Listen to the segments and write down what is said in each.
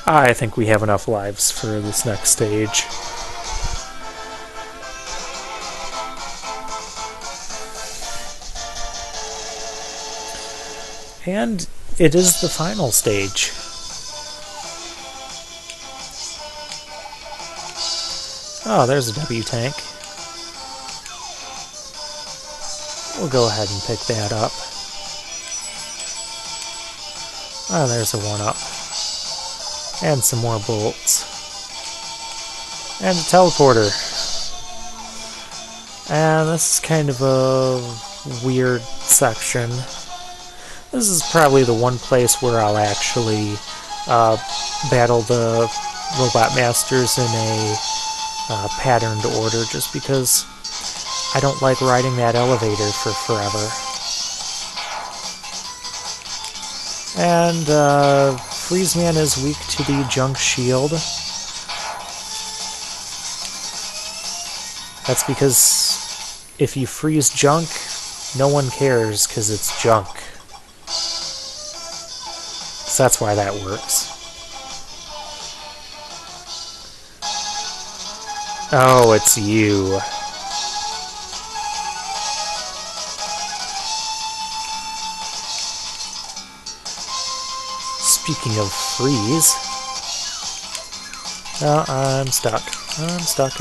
I think we have enough lives for this next stage. And it is the final stage. Oh, there's a W tank. We'll go ahead and pick that up. Oh, there's a 1-up. And some more bolts. And a teleporter. And this is kind of a weird section. This is probably the one place where I'll actually battle the Robot Masters in a patterned order, just because I don't like riding that elevator for forever. And Freeze Man is weak to the junk shield. That's because if you freeze junk, no one cares because it's junk. So that's why that works. Oh, it's you. Speaking of freeze... Oh, I'm stuck. I'm stuck.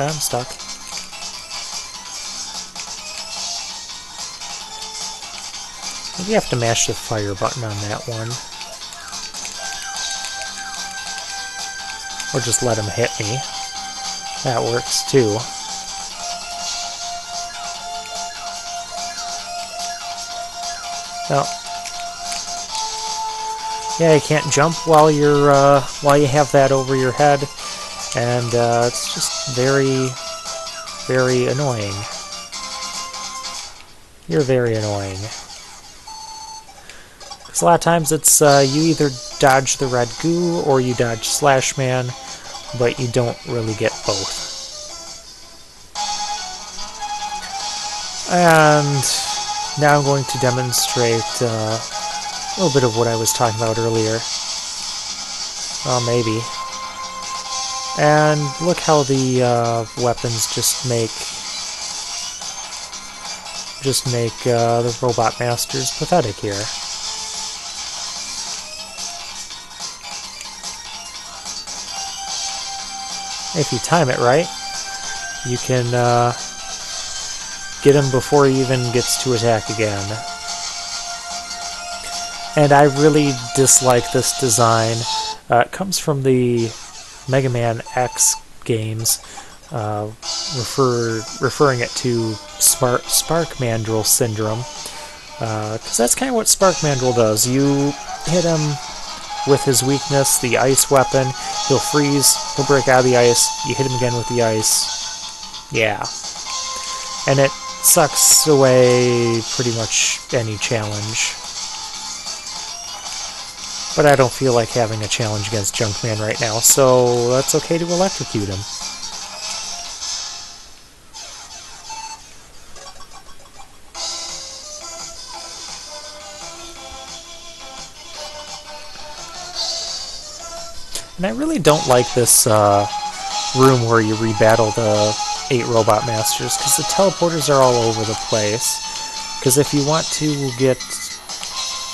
Maybe you have to mash the fire button on that one. Or just let him hit me. That works too. Oh. Yeah, you can't jump while you're while you have that over your head, and it's just very, very annoying. You're very annoying. Because a lot of times it's you either dodge the red goo or you dodge Slash Man, but you don't really get both. And now I'm going to demonstrate a little bit of what I was talking about earlier. Well, maybe. And look how the weapons just make the Robot Masters pathetic here. If you time it right, you can get him before he even gets to attack again. And I really dislike this design. It comes from the Mega Man X games, referring it to Spark Mandrill Syndrome, because that's kind of what Spark Mandrill does. You hit him with his weakness, the ice weapon, he'll freeze, he'll break out of the ice, you hit him again with the ice, yeah. And it sucks away pretty much any challenge. But I don't feel like having a challenge against Junkman right now, so that's okay to electrocute him. And I really don't like this room where you rebattle the 8 Robot Masters, because the teleporters are all over the place. Because if you want to get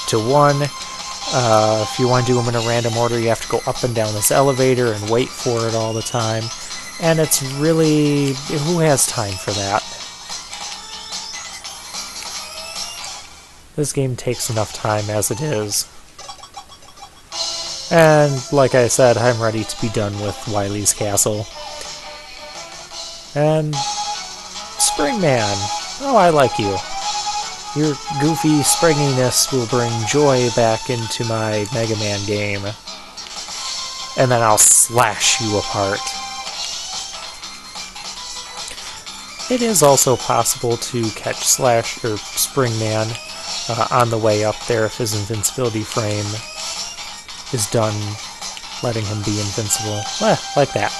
to one, if you want to do them in a random order, you have to go up and down this elevator and wait for it all the time. And it's really... who has time for that? This game takes enough time as it is. And, like I said, I'm ready to be done with Wily's castle. And... Springman! Oh, I like you. Your goofy springiness will bring joy back into my Mega Man game. And then I'll slash you apart. It is also possible to catch Springman on the way up there if his invincibility frame is done letting him be invincible. Like that.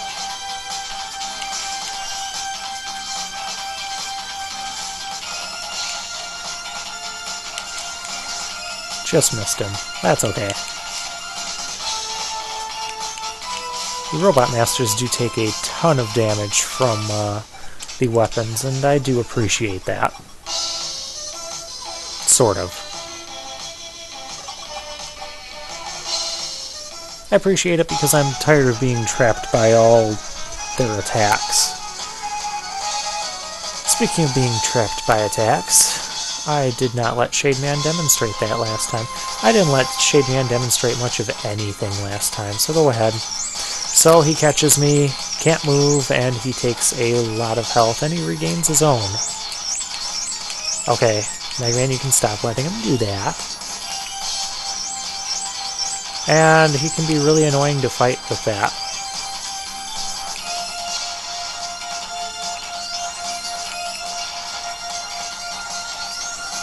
Just missed him. That's okay. The Robot Masters do take a ton of damage from the weapons, and I do appreciate that. Sort of. I appreciate it because I'm tired of being trapped by all their attacks. Speaking of being trapped by attacks, I did not let Shademan demonstrate that last time. I didn't let Shademan demonstrate much of anything last time, so go ahead. So he catches me, can't move, and he takes a lot of health, and he regains his own. Okay, Mega Man, you can stop letting him do that. And he can be really annoying to fight with that.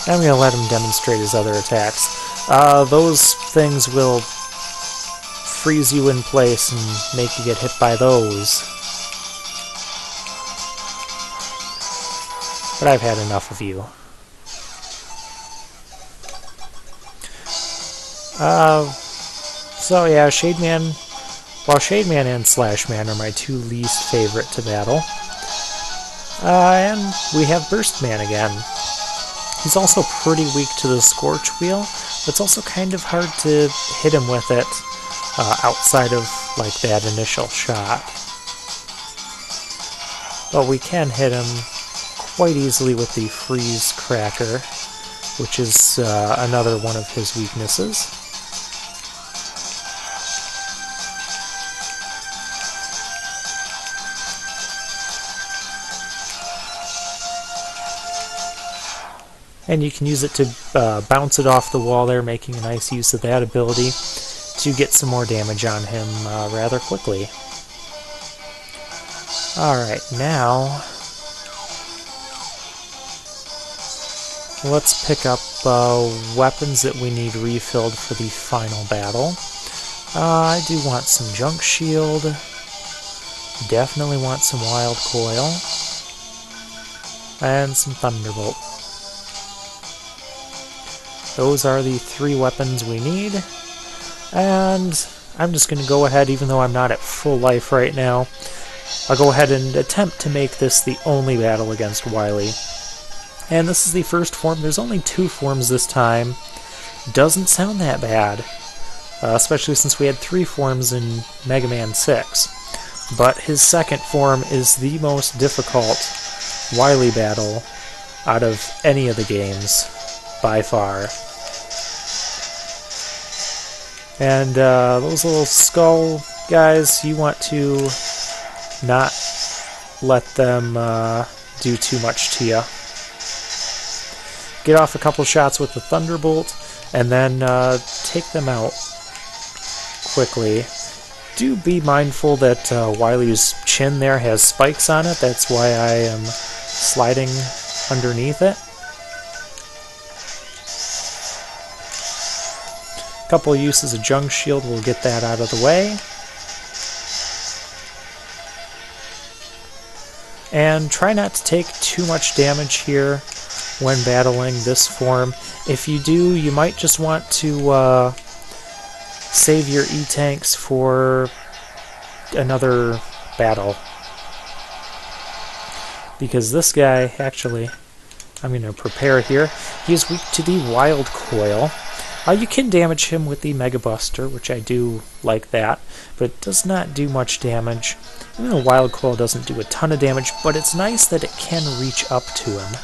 I'm going to let him demonstrate his other attacks. Those things will freeze you in place and make you get hit by those. But I've had enough of you. So yeah, Shademan, well, Shademan and Slashman are my two least favorite to battle. And we have Burstman again. He's also pretty weak to the Scorch Wheel, but it's also kind of hard to hit him with it outside of like that initial shot. But we can hit him quite easily with the Freeze Cracker, which is another one of his weaknesses. And you can use it to bounce it off the wall there, making a nice use of that ability to get some more damage on him rather quickly. Alright, now let's pick up weapons that we need refilled for the final battle. I do want some Junk Shield, definitely want some Wild Coil, and some Thunderbolt. Those are the three weapons we need, and I'm just going to go ahead, even though I'm not at full life right now, I'll go ahead and attempt to make this the only battle against Wily. And this is the first form. There's only 2 forms this time. Doesn't sound that bad, especially since we had 3 forms in Mega Man 6. But his second form is the most difficult Wily battle out of any of the games, by far. And those little skull guys, you want to not let them do too much to you. Get off a couple shots with the Thunderbolt, and then take them out quickly. Do be mindful that Wily's chin there has spikes on it. That's why I am sliding underneath it. A couple uses of Junk Shield will get that out of the way. And try not to take too much damage here when battling this form. If you do, you might just want to save your E-Tanks for another battle. Because this guy, actually, I'm going to prepare here. He is weak to the Wild Coil. You can damage him with the Mega Buster, which I do like that, but it does not do much damage. Even though Wild Coil doesn't do a ton of damage, but it's nice that it can reach up to him.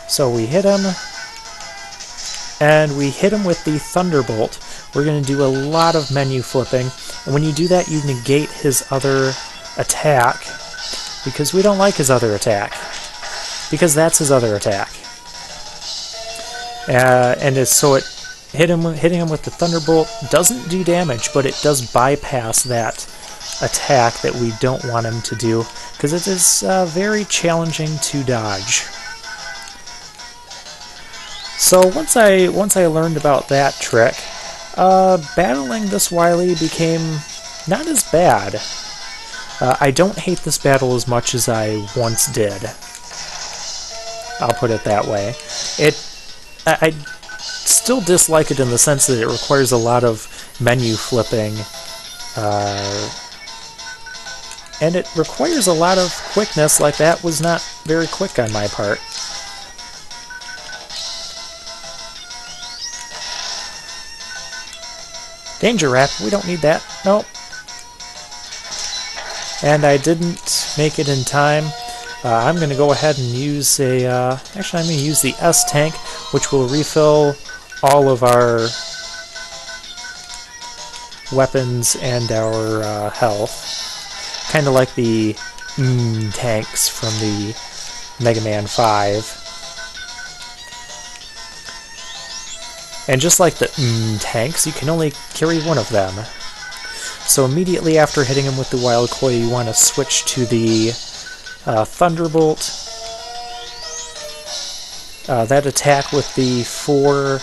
So we hit him, and we hit him with the Thunderbolt. We're going to do a lot of menu flipping, and when you do that, you negate his other attack, because we don't like his other attack, because that's his other attack. So hitting him with the Thunderbolt doesn't do damage, but it does bypass that attack that we don't want him to do, because it is very challenging to dodge. So once I learned about that trick, battling this Wily became not as bad. I don't hate this battle as much as I once did. I'll put it that way. still dislike it in the sense that it requires a lot of menu flipping, and it requires a lot of quickness. Like, that was not very quick on my part. Danger Wrap, we don't need that. Nope. And I didn't make it in time. I'm going to go ahead and use a... actually, I'm going to use the S-Tank, which will refill all of our weapons and our health. Kind of like the tanks from the Mega Man 5. And just like the tanks, you can only carry one of them. So immediately after hitting him with the Wild Koi, you want to switch to the Thunderbolt. That attack with the 4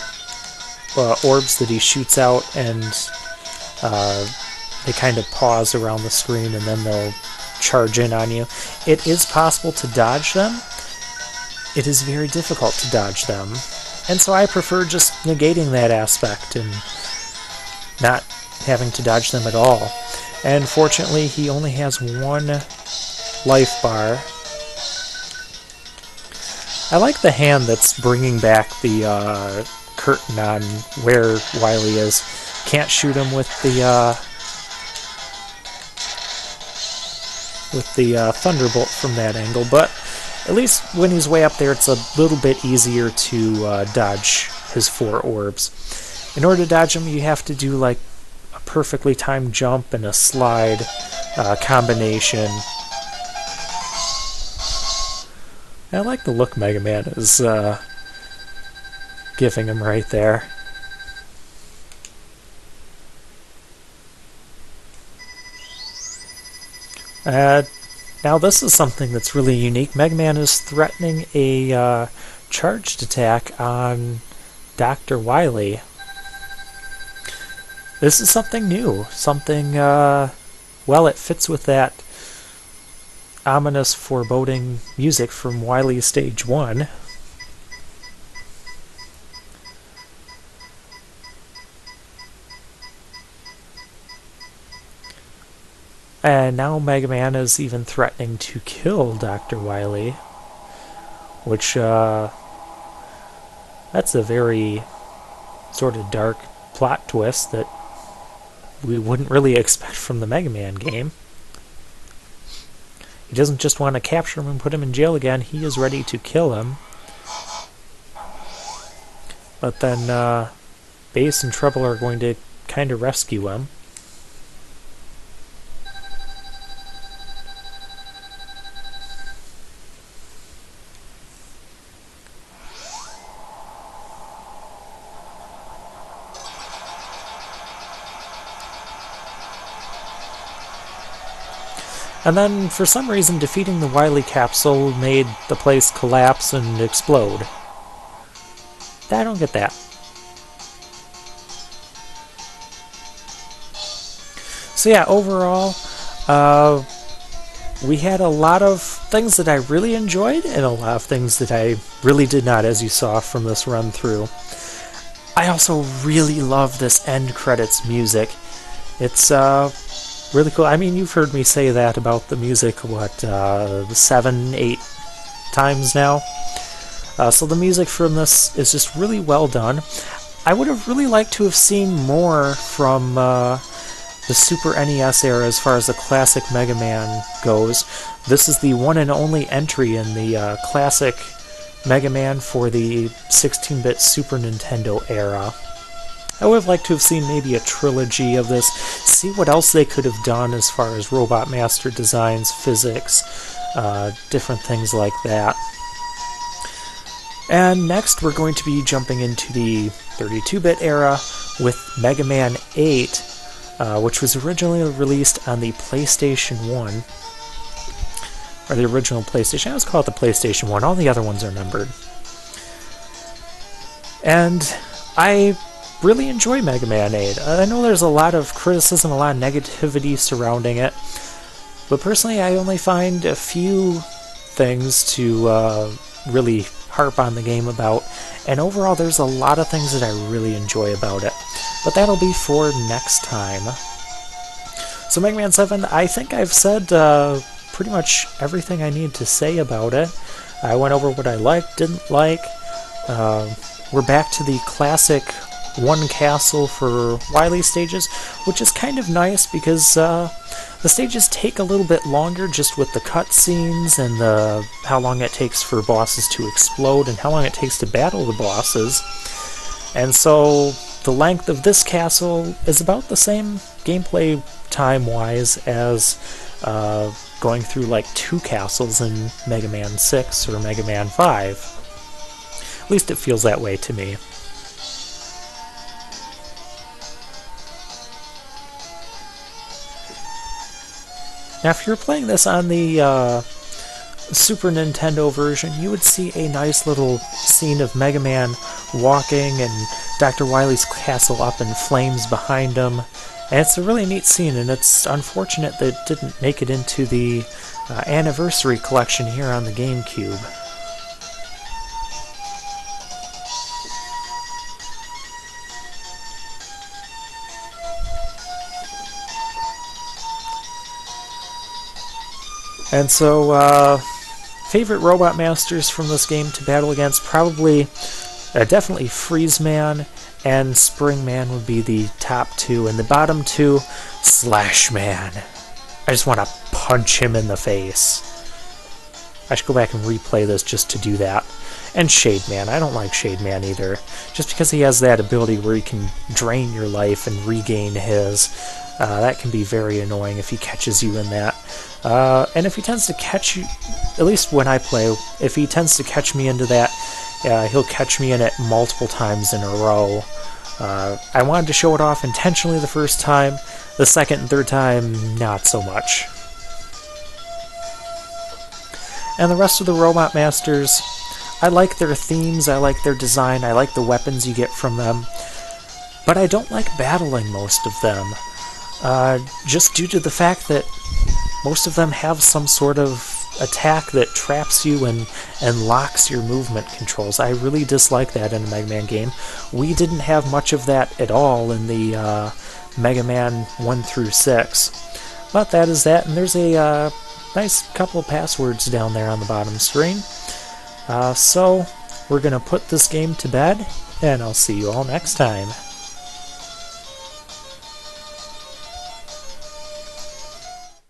orbs that he shoots out, and they kind of pause around the screen and then they'll charge in on you. It is possible to dodge them. It is very difficult to dodge them. And so I prefer just negating that aspect and not having to dodge them at all. And fortunately, he only has 1 life bar. I like the hand that's bringing back the curtain on where Wily is. Can't shoot him with the Thunderbolt from that angle, but at least when he's way up there, it's a little bit easier to dodge his 4 orbs. In order to dodge him, you have to do like a perfectly timed jump and a slide combination. I like the look Mega Man is giving him right there. Now this is something that's really unique. Mega Man is threatening a charged attack on Dr. Wily. This is something new. Something, well, it fits with that ominous, foreboding music from Wily Stage 1. And now Mega Man is even threatening to kill Dr. Wily, which, that's a very sort of dark plot twist that we wouldn't really expect from the Mega Man game. He doesn't just want to capture him and put him in jail again, he is ready to kill him. But then, Bass and Treble are going to kind of rescue him. And then, for some reason, defeating the Wily capsule made the place collapse and explode. I don't get that. So yeah, overall, we had a lot of things that I really enjoyed, and a lot of things that I really did not, as you saw from this run-through. I also really love this end credits music. It's, really cool. I mean, you've heard me say that about the music, what, 7, 8 times now? So the music from this is just really well done. I would have really liked to have seen more from the Super NES era as far as the classic Mega Man goes. This is the one and only entry in the classic Mega Man for the 16-bit Super Nintendo era. I would have liked to have seen maybe a trilogy of this, see what else they could have done as far as Robot Master designs, physics, different things like that. And next we're going to be jumping into the 32-bit era with Mega Man 8, which was originally released on the PlayStation 1, or the original PlayStation. I always call it the PlayStation 1, all the other ones are numbered. And I really enjoy Mega Man 8. I know there's a lot of criticism, a lot of negativity surrounding it, but personally I only find a few things to really harp on the game about, and overall there's a lot of things that I really enjoy about it. But that'll be for next time. So Mega Man 7, I think I've said pretty much everything I need to say about it. I went over what I liked, didn't like. We're back to the classic one castle for Wily stages, which is kind of nice because the stages take a little bit longer just with the cutscenes and how long it takes for bosses to explode and how long it takes to battle the bosses. And so the length of this castle is about the same gameplay time-wise as going through like 2 castles in Mega Man 6 or Mega Man 5. At least it feels that way to me. Now if you're playing this on the Super Nintendo version, you would see a nice little scene of Mega Man walking and Dr. Wily's castle up in flames behind him. And it's a really neat scene, and it's unfortunate that it didn't make it into the Anniversary Collection here on the GameCube. And so, favorite Robot Masters from this game to battle against, probably, definitely Freeze Man and Spring Man would be the top 2, and the bottom 2, Slash Man. I just want to punch him in the face. I should go back and replay this just to do that. And Shade Man. I don't like Shade Man either. Just because he has that ability where he can drain your life and regain his. That can be very annoying if he catches you in that. And if he tends to catch you, at least when I play, if he tends to catch me into that, he'll catch me in it multiple times in a row. I wanted to show it off intentionally the first time. The second and third time, not so much. And the rest of the Robot Masters, I like their themes, I like their design, I like the weapons you get from them, but I don't like battling most of them. Just due to the fact that most of them have some sort of attack that traps you and locks your movement controls. I really dislike that in a Mega Man game. We didn't have much of that at all in the Mega Man 1 through 6. But that is that, and there's a nice couple of passwords down there on the bottom screen. So we're going to put this game to bed, and I'll see you all next time.